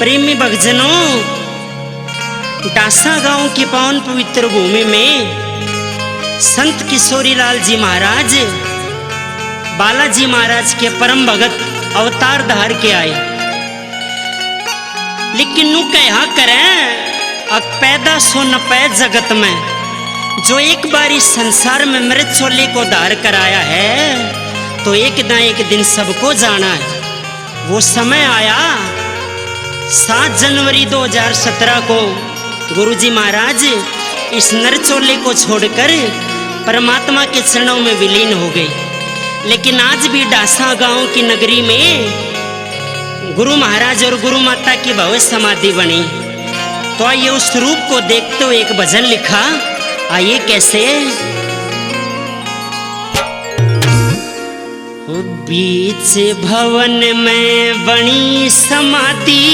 प्रेमी भक्तजनों, डासा गांव की पावन पवित्र भूमि में संत किशोरीलाल जी महाराज बालाजी महाराज के परम भगत अवतार धार के आए। लेकिन नु क्या करें, अब पैदा सो न पै जगत में, जो एक बार इस संसार में मृत छोले को धार कराया है तो एक ना एक दिन सबको जाना है। वो समय आया 7 जनवरी 2017 को गुरुजी महाराज इस नरचोले को छोड़कर परमात्मा के चरणों में विलीन हो गए। लेकिन आज भी डासा गांव की नगरी में गुरु महाराज और गुरु माता की भव्य समाधि बनी। तो आइए उस रूप को देखते हुए एक भजन लिखा। आइए कैसे। बीच भवन में बनी समाधि,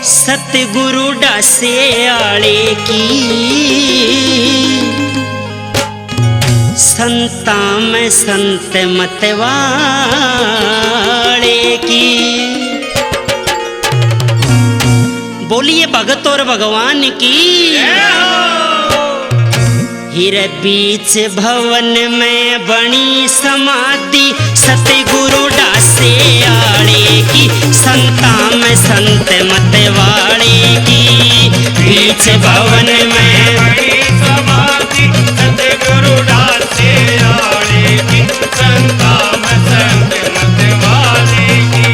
सतगुरु डासे आले की, संता में संत मतवाले की। बोलिए भगत और भगवान की। हीरे बीच भवन में बनी समाधि, सतगुरु डासे आले की, संता में संत मतवाले की। बीच भवन में बनी समाधि, सतगुरु डासे आले की, संता में संत मतवाले की।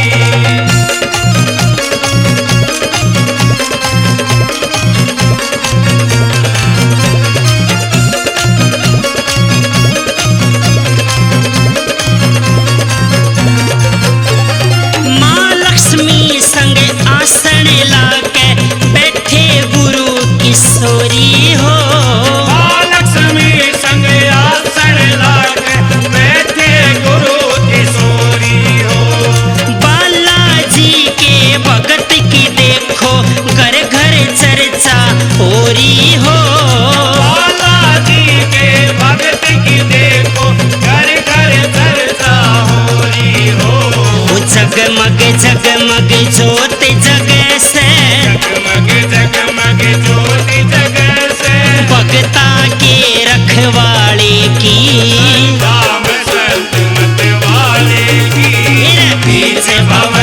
किशोरी हो लक्ष्मी संग आसन लागे बैठे गुरु किशोरी हो। बालाजी के भगत की देखो घर घर चर्चा हो रही हो। बालाजी के भगत की देखो घर घर चर्चा हो रही हो। जगमग जगमग ज्योत जगह से, जगमग जगमग ज्योत जगह से, भगता के रखवाले की, राम संत मतवाले की। पीछे भवन